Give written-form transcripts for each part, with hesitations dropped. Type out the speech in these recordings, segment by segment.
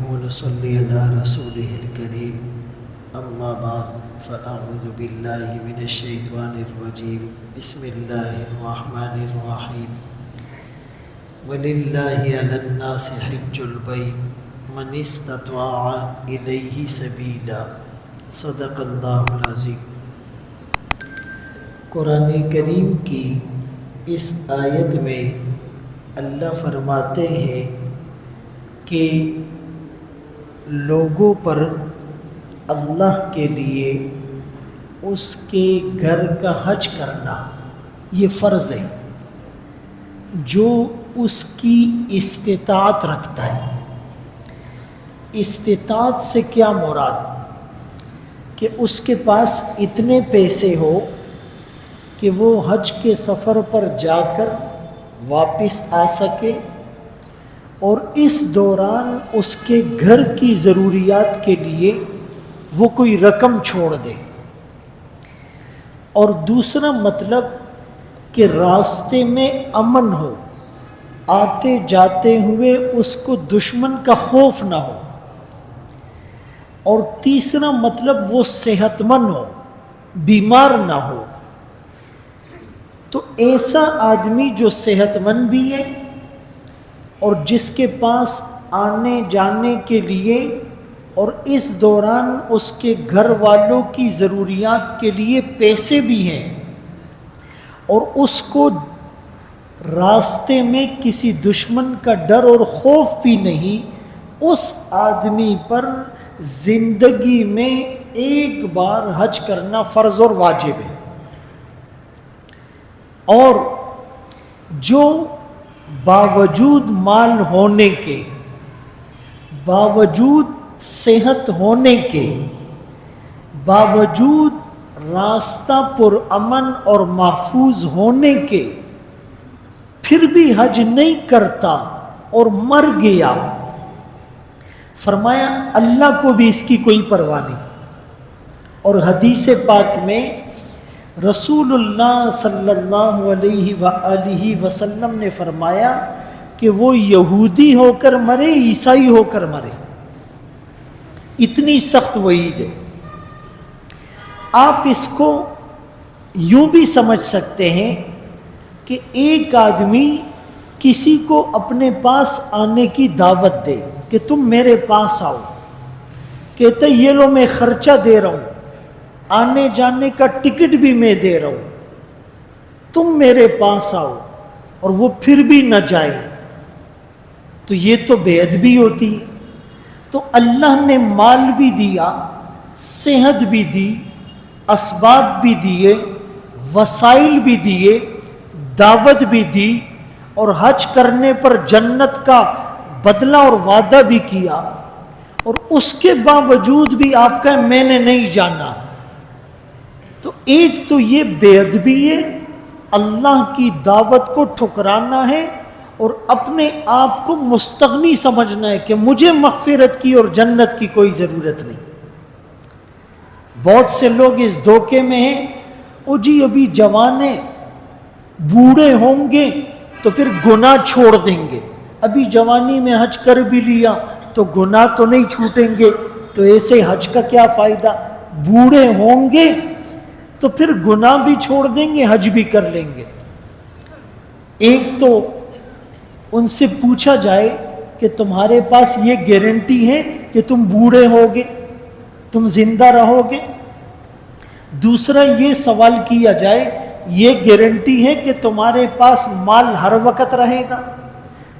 ونصلي على رسوله الكريم أما بعد فأعوذ بالله من الشيطان الرجيم بسم الله الرحمن الرحيم ولله على الناس حج البيت من استطاع إليه سبيلا صدق اللہ العظیم۔ قرآن کریم کی اس آیت میں اللہ فرماتے ہیں کہ لوگوں پر اللہ کے لیے اس کے گھر کا حج کرنا یہ فرض ہے جو اس کی استطاعت رکھتا ہے۔ استطاعت سے کیا مراد؟ کہ اس کے پاس اتنے پیسے ہو کہ وہ حج کے سفر پر جا کر واپس آ سکے اور اس دوران اس کے گھر کی ضروریات کے لیے وہ کوئی رقم چھوڑ دے۔ اور دوسرا مطلب کہ راستے میں امن ہو، آتے جاتے ہوئے اس کو دشمن کا خوف نہ ہو۔ اور تیسرا مطلب وہ صحت مند ہو، بیمار نہ ہو۔ تو ایسا آدمی جو صحت مند بھی ہے اور جس کے پاس آنے جانے کے لیے اور اس دوران اس کے گھر والوں کی ضروریات کے لیے پیسے بھی ہیں اور اس کو راستے میں کسی دشمن کا ڈر اور خوف بھی نہیں، اس آدمی پر زندگی میں ایک بار حج کرنا فرض اور واجب ہے۔ اور جو باوجود مال ہونے کے، باوجود صحت ہونے کے، باوجود راستہ پر امن اور محفوظ ہونے کے پھر بھی حج نہیں کرتا اور مر گیا، فرمایا اللہ کو بھی اس کی کوئی پرواہ نہیں۔ اور حدیث پاک میں رسول اللہ صلی اللہ علیہ وآلہ وسلم نے فرمایا کہ وہ یہودی ہو کر مرے، عیسائی ہو کر مرے، اتنی سخت وعید ہے۔ آپ اس کو یوں بھی سمجھ سکتے ہیں کہ ایک آدمی کسی کو اپنے پاس آنے کی دعوت دے کہ تم میرے پاس آؤ، کہتے یہ لو میں خرچہ دے رہا ہوں، آنے جانے کا ٹکٹ بھی میں دے رہا ہوں، تم میرے پاس آؤ، اور وہ پھر بھی نہ جائے، تو یہ تو بے ادبی ہوتی ہے۔ تو اللہ نے مال بھی دیا، صحت بھی دی، اسباب بھی دیے، وسائل بھی دیے، دعوت بھی دی، اور حج کرنے پر جنت کا بدلہ اور وعدہ بھی کیا، اور اس کے باوجود بھی آپ کا میں نے نہیں جانا، تو ایک تو یہ بے ادبی ہے، اللہ کی دعوت کو ٹھکرانا ہے اور اپنے آپ کو مستغنی سمجھنا ہے کہ مجھے مغفرت کی اور جنت کی کوئی ضرورت نہیں۔ بہت سے لوگ اس دھوکے میں ہیں، او جی ابھی جوان ہیں، بوڑھے ہوں گے تو پھر گناہ چھوڑ دیں گے، ابھی جوانی میں حج کر بھی لیا تو گناہ تو نہیں چھوٹیں گے، تو ایسے حج کا کیا فائدہ، بوڑھے ہوں گے تو پھر گناہ بھی چھوڑ دیں گے، حج بھی کر لیں گے۔ ایک تو ان سے پوچھا جائے کہ تمہارے پاس یہ گارنٹی ہے کہ تم بوڑھے ہوگے، تم زندہ رہو گے؟ دوسرا یہ سوال کیا جائے یہ گارنٹی ہے کہ تمہارے پاس مال ہر وقت رہے گا،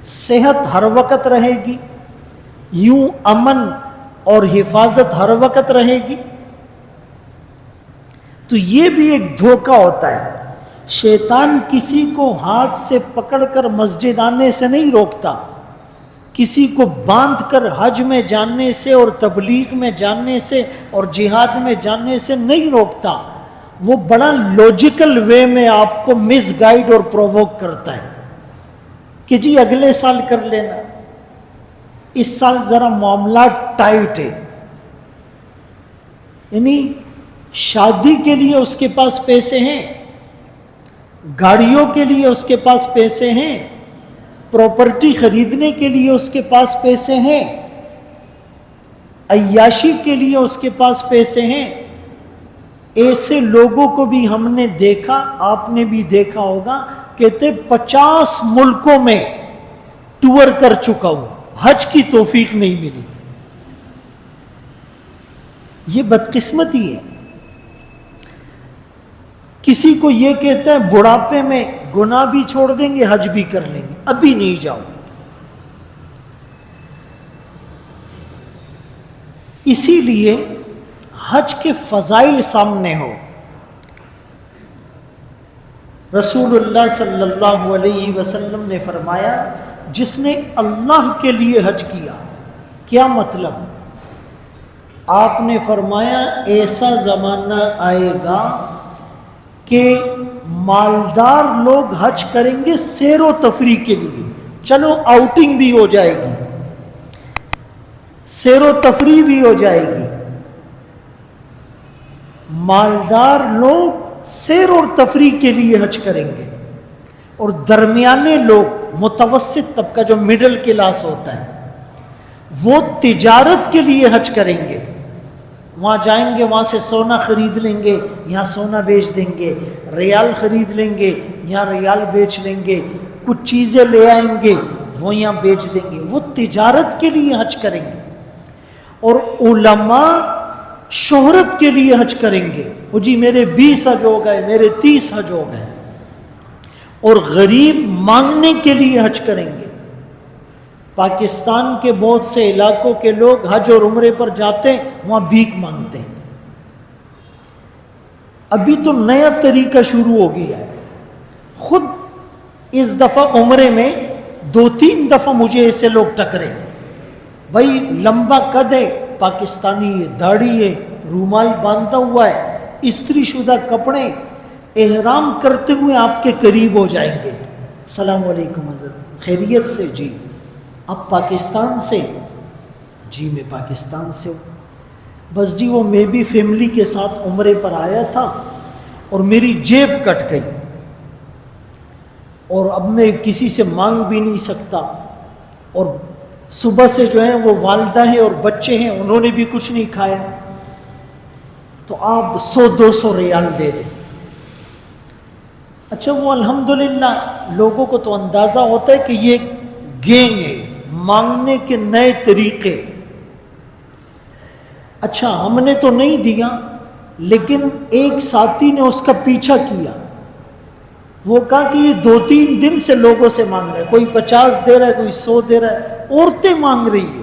صحت ہر وقت رہے گی، یوں امن اور حفاظت ہر وقت رہے گی؟ تو یہ بھی ایک دھوکہ ہوتا ہے۔ شیطان کسی کو ہاتھ سے پکڑ کر مسجد آنے سے نہیں روکتا، کسی کو باندھ کر حج میں جانے سے اور تبلیغ میں جانے سے اور جہاد میں جانے سے نہیں روکتا، وہ بڑا لاجیکل وے میں آپ کو مس گائیڈ اور پرووک کرتا ہے کہ جی اگلے سال کر لینا، اس سال ذرا معاملات ٹائٹ ہے۔ یعنی شادی کے لیے اس کے پاس پیسے ہیں، گاڑیوں کے لیے اس کے پاس پیسے ہیں، پراپرٹی خریدنے کے لیے اس کے پاس پیسے ہیں، عیاشی کے لیے اس کے پاس پیسے ہیں. ایسے لوگوں کو بھی ہم نے دیکھا, آپ نے بھی دیکھا ہوگا, کہتے 50 ملکوں میں ٹور کر چکا ہوں, حج کی توفیق نہیں ملی. یہ بدقسمتی ہے. کسی کو یہ کہتا ہے بڑھاپے میں گناہ بھی چھوڑ دیں گے, حج بھی کر لیں گے, ابھی نہیں جاؤ. اسی لیے حج کے فضائل سامنے ہو. رسول اللہ صلی اللہ علیہ وسلم نے فرمایا, جس نے اللہ کے لیے حج کیا. کیا مطلب؟ آپ نے فرمایا ایسا زمانہ آئے گا کہ مالدار لوگ حج کریں گے سیر و تفریح کے لیے. چلو آؤٹنگ بھی ہو جائے گی, سیر و تفریح بھی ہو جائے گی. مالدار لوگ سیر اور تفریح کے لیے حج کریں گے, اور درمیانے لوگ, متوسط طبقہ جو مڈل کلاس ہوتا ہے, وہ تجارت کے لیے حج کریں گے. وہاں جائیں گے, وہاں سے سونا خرید لیں گے, یہاں سونا بیچ دیں گے, ریال خرید لیں گے, یہاں ریال بیچ لیں گے, کچھ چیزیں لے آئیں گے, وہ یہاں بیچ دیں گے. وہ تجارت کے لیے حج کریں گے. اور علماء شہرت کے لیے حج کریں گے, وہ جی میرے 20 حج ہو گئے, میرے 30 حج ہو گئے. اور غریب مانگنے کے لیے حج کریں گے. پاکستان کے بہت سے علاقوں کے لوگ حج اور عمرے پر جاتے ہیں, وہاں بھیک مانگتے ہیں. ابھی تو نیا طریقہ شروع ہو گیا ہے. خود اس دفعہ عمرے میں 2-3 دفعہ مجھے ایسے لوگ ٹکرے. بھائی لمبا قد ہے, پاکستانی ہے, داڑھی ہے, رومال باندھا ہوا ہے, استری شدہ کپڑے, احرام کرتے ہوئے آپ کے قریب ہو جائیں گے. السلام علیکم حضرت, خیریت سے؟ جی. آپ پاکستان سے؟ جی میں پاکستان سے ہوں. بس جی وہ میں بھی فیملی کے ساتھ عمرے پر آیا تھا اور میری جیب کٹ گئی, اور اب میں کسی سے مانگ بھی نہیں سکتا, اور صبح سے جو ہیں وہ والدہ ہیں اور بچے ہیں, انہوں نے بھی کچھ نہیں کھایا, تو آپ 100-200 ریال دے دیں. اچھا وہ الحمدللہ لوگوں کو تو اندازہ ہوتا ہے کہ یہ گینگ ہے, مانگنے کے نئے طریقے. اچھا ہم نے تو نہیں دیا, لیکن ایک ساتھی نے اس کا پیچھا کیا. وہ کہا کہ یہ 2-3 دن سے لوگوں سے مانگ رہا ہے, کوئی 50 دے رہا ہے, کوئی 100 دے رہا ہے, عورتیں مانگ رہی ہے.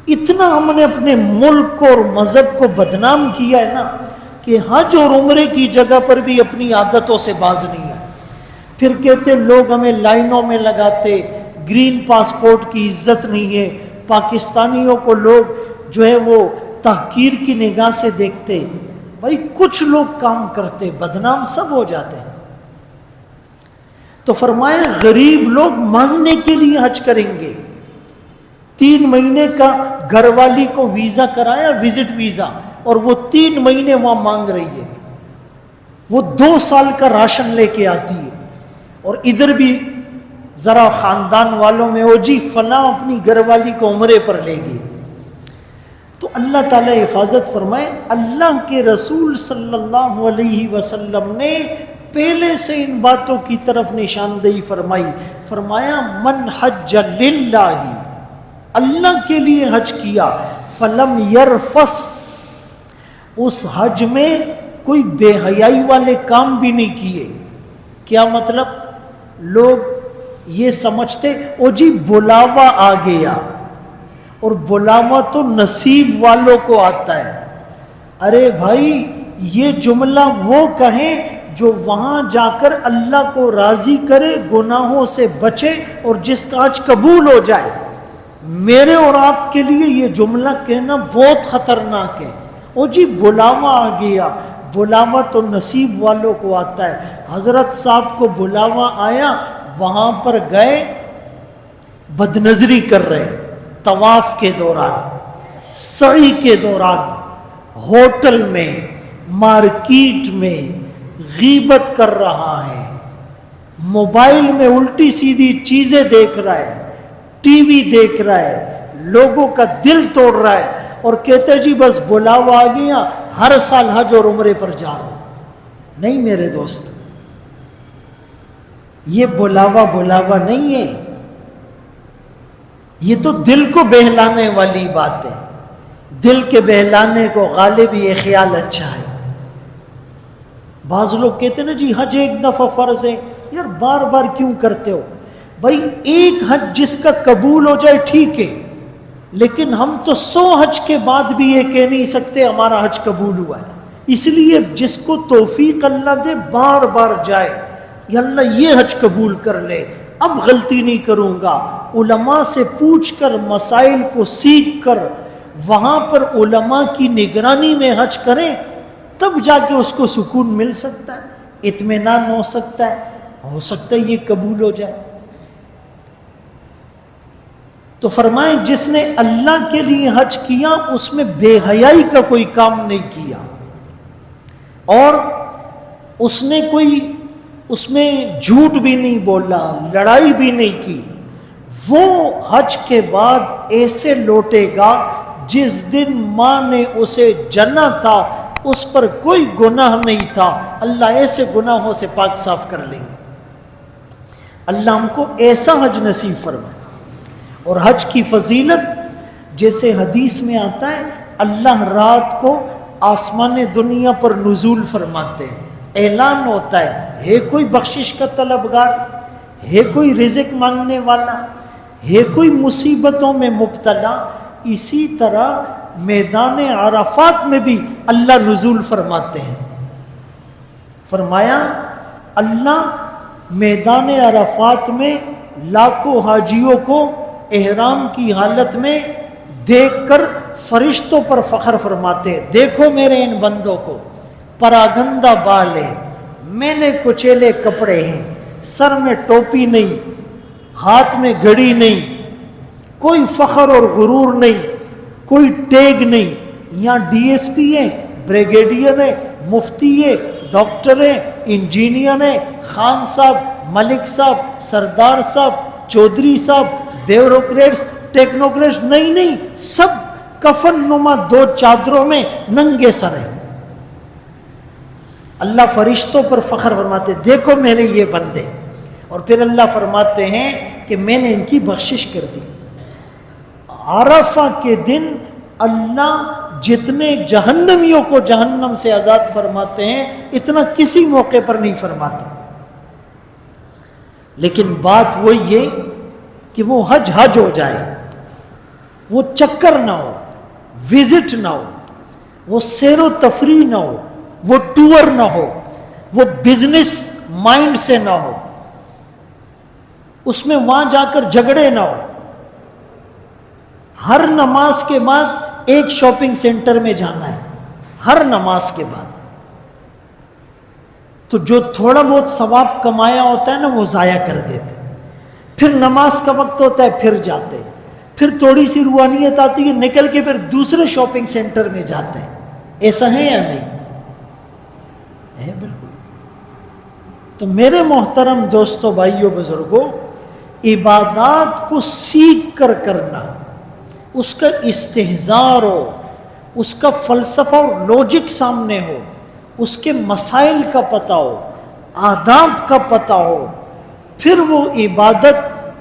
اتنا ہم نے اپنے ملک کو اور مذہب کو بدنام کیا ہے نا, کہ حج اور عمرے کی جگہ پر بھی اپنی عادتوں سے باز نہیں آئے. پھر کہتے لوگ ہمیں لائنوں میں لگاتے, گرین پاسپورٹ کی عزت نہیں ہے, پاکستانیوں کو لوگ جو ہے وہ تحقیر کی نگاہ سے دیکھتے. بھائی کچھ لوگ کام کرتے, بدنام سب ہو جاتے ہیں. تو فرمایا غریب لوگ مانگنے کے لیے حج کریں گے. 3 مہینے کا گھر والی کو ویزا کرایا, وزٹ ویزا, اور وہ 3 مہینے وہاں مانگ رہی ہے. وہ 2 سال کا راشن لے کے آتی ہے, اور ادھر بھی ذرا خاندان والوں میں ہو جی فلاں اپنی گھر والی کو عمرے پر لے گی. تو اللہ تعالیٰ حفاظت فرمائے. اللہ کے رسول صلی اللہ علیہ وسلم نے پہلے سے ان باتوں کی طرف نشاندہی فرمائی. فرمایا من حج للہ, اللہ کے لیے حج کیا, فلم یرفس, اس حج میں کوئی بے حیائی والے کام بھی نہیں کیے. کیا مطلب؟ لوگ یہ سمجھتے او جی بلاوا آ گیا, اور بلاوا تو نصیب والوں کو آتا ہے. ارے بھائی یہ جملہ وہ کہیں جو وہاں جا کر اللہ کو راضی کرے, گناہوں سے بچے, اور جس کا حج قبول ہو جائے. میرے اور آپ کے لیے یہ جملہ کہنا بہت خطرناک ہے. او جی بلاوا آ گیا, بلاوا تو نصیب والوں کو آتا ہے. حضرت صاحب کو بلاوا آیا, وہاں پر گئے, بدنظری کر رہے, طواف کے دوران, سعی کے دوران, ہوٹل میں, مارکیٹ میں غیبت کر رہا ہے, موبائل میں الٹی سیدھی چیزیں دیکھ رہا ہے, ٹی وی دیکھ رہا ہے, لوگوں کا دل توڑ رہا ہے. اور کہتے جی بس بلاوا آ گیا، ہر سال حج اور عمرے پر جا رہا ہوں۔ نہیں میرے دوست، یہ بلاوا نہیں ہے، یہ تو دل کو بہلانے والی بات ہے۔ دل کے بہلانے کو غالب یہ خیال اچھا ہے۔ بعض لوگ کہتے ہیں نا جی حج ایک دفعہ فرض ہے، یار بار بار کیوں کرتے ہو؟ بھائی ایک حج جس کا قبول ہو جائے ٹھیک ہے، لیکن ہم تو 100 حج کے بعد بھی یہ کہہ نہیں سکتے ہمارا حج قبول ہوا ہے۔ اس لیے جس کو توفیق اللہ دے بار بار جائے، یا اللہ یہ حج قبول کر لے، اب غلطی نہیں کروں گا، علماء سے پوچھ کر مسائل کو سیکھ کر وہاں پر علماء کی نگرانی میں حج کریں، تب جا کے اس کو سکون مل سکتا ہے، اطمینان ہو سکتا ہے یہ قبول ہو جائے۔ تو فرمائیں جس نے اللہ کے لیے حج کیا اس میں بے حیائی کا کوئی کام نہیں کیا، اور اس نے کوئی اس میں جھوٹ بھی نہیں بولا، لڑائی بھی نہیں کی، وہ حج کے بعد ایسے لوٹے گا جس دن ماں نے اسے جنا تھا اس پر کوئی گناہ نہیں تھا۔ اللہ ایسے گناہوں سے پاک صاف کر لیں گے۔ اللہ ہم کو ایسا حج نصیب فرمائے۔ اور حج کی فضیلت جیسے حدیث میں آتا ہے، اللہ رات کو آسمان دنیا پر نزول فرماتے ہیں، اعلان ہوتا ہے کوئی بخشش کا طلبگار، ہے کوئی رزق مانگنے والا، ہے کوئی مصیبتوں میں مبتلا۔ اسی طرح میدان عرفات میں بھی اللہ نزول فرماتے ہیں۔ فرمایا اللہ میدان عرفات میں لاکھوں حاجیوں کو احرام کی حالت میں دیکھ کر فرشتوں پر فخر فرماتے ہیں، دیکھو میرے ان بندوں کو، پراگندہ بال ہے، میلے کچیلے کپڑے ہیں، سر میں ٹوپی نہیں، ہاتھ میں گھڑی نہیں، کوئی فخر اور غرور نہیں، کوئی ٹیگ نہیں۔ یہاں ڈی ایس پی ہیں، بریگیڈیئر ہیں، مفتی ہیں، ڈاکٹر ہیں، انجینئر ہیں، خان صاحب، ملک صاحب، سردار صاحب، چودھری صاحب، بیوروکریٹس، ٹیکنوکریٹس، نہیں، سب کفن نما 2 چادروں میں ننگے سر ہیں۔ اللہ فرشتوں پر فخر فرماتے، دیکھو میرے یہ بندے، اور پھر اللہ فرماتے ہیں کہ میں نے ان کی بخشش کر دی۔ عرفہ کے دن اللہ جتنے جہنمیوں کو جہنم سے آزاد فرماتے ہیں اتنا کسی موقع پر نہیں فرماتے۔ لیکن بات وہی ہے کہ وہ حج ہو جائے، وہ چکر نہ ہو، وزٹ نہ ہو، وہ سیر و تفریح نہ ہو، وہ ٹور نہ ہو، وہ بزنس مائنڈ سے نہ ہو، اس میں وہاں جا کر جھگڑے نہ ہو۔ ہر نماز کے بعد ایک شاپنگ سینٹر میں جانا ہے، ہر نماز کے بعد۔ تو جو تھوڑا بہت ثواب کمایا ہوتا ہے نا وہ ضائع کر دیتے، پھر نماز کا وقت ہوتا ہے پھر جاتے، پھر تھوڑی سی روحانیت آتی ہے نکل کے پھر دوسرے شاپنگ سینٹر میں جاتے ہیں۔ ایسا ہے یا نہیں؟ ہے بالکل۔ تو میرے محترم دوستوں، بھائیوں، بزرگوں، عبادات کو سیکھ کر کرنا، اس کا استحضار ہو، اس کا فلسفہ اور لوجک سامنے ہو، اس کے مسائل کا پتہ ہو، آداب کا پتہ ہو، پھر وہ عبادت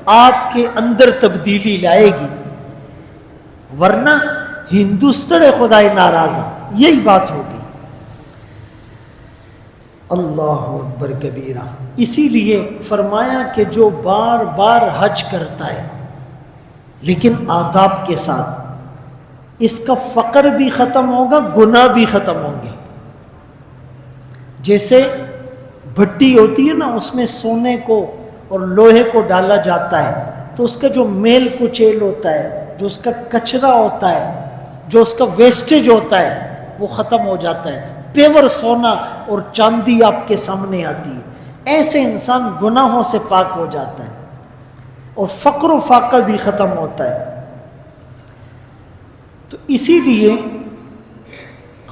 آپ کے اندر تبدیلی لائے گی، ورنہ ہندوستان خدای ناراضہ، یہی بات ہوگی۔ اللہ اکبر کبیرہ۔ اسی لیے فرمایا کہ جو بار بار حج کرتا ہے لیکن آداب کے ساتھ، اس کا فقر بھی ختم ہوگا، گناہ بھی ختم ہوں گے۔ جیسے بھٹی ہوتی ہے نا، اس میں سونے کو اور لوہے کو ڈالا جاتا ہے تو اس کا جو میل کچیل ہوتا ہے، جو اس کا کچرا ہوتا ہے، جو اس کا ویسٹیج ہوتا ہے وہ ختم ہو جاتا ہے، پیور سونا اور چاندی آپ کے سامنے آتی ہے۔ ایسے انسان گناہوں سے پاک ہو جاتا ہے اور فقر و فاقہ بھی ختم ہوتا ہے۔ تو اسی لیے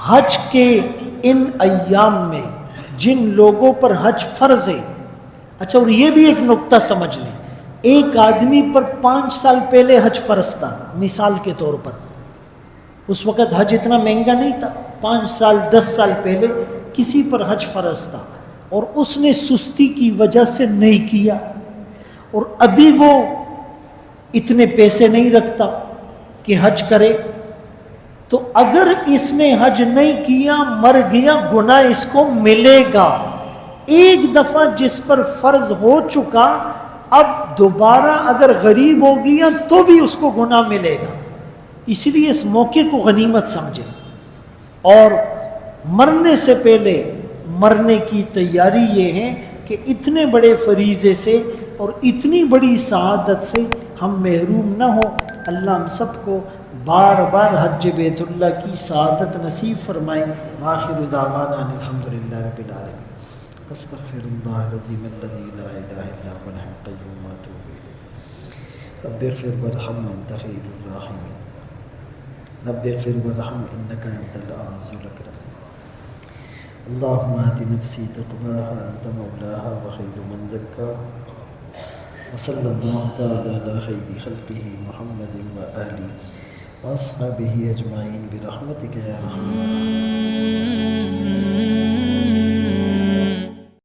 حج کے ان ایام میں جن لوگوں پر حج فرض ہے، اچھا، اور یہ بھی ایک نقطہ سمجھ لیں، ایک آدمی پر 5 سال پہلے حج فرض تھا، مثال کے طور پر اس وقت حج اتنا مہنگا نہیں تھا، 5 سال 10 سال پہلے کسی پر حج فرض تھا اور اس نے سستی کی وجہ سے نہیں کیا، اور ابھی وہ اتنے پیسے نہیں رکھتا کہ حج کرے، تو اگر اس نے حج نہیں کیا، مر گیا، گناہ اس کو ملے گا۔ ایک دفعہ جس پر فرض ہو چکا، اب دوبارہ اگر غریب ہو گیا تو بھی اس کو گناہ ملے گا۔ اس لیے اس موقع کو غنیمت سمجھے، اور مرنے سے پہلے مرنے کی تیاری یہ ہے کہ اتنے بڑے فریضے سے اور اتنی بڑی سعادت سے ہم محروم نہ ہو۔ اللہ ہم سب کو بار بار حج بیت اللہ کی سعادت نصیب فرمائے۔ آخر دعوانا الحمدللہ رب العالمین۔ استغفر اللہ العظیم الذی لا الہ الا هو الحی القیوم واتوب الیہ۔ رب اغفر وارحم وانت خیر الراحمین۔ رب اغفر وارحم انک انت العزیز الکریم۔ اللہم آت نفسی تقواها انت مولاها وخیر من زکاها، وصلی اللہ تعالی علی خیر خلقہ محمد وآلہ واصحابہ اجمعین برحمتک یا ارحم الراحمین۔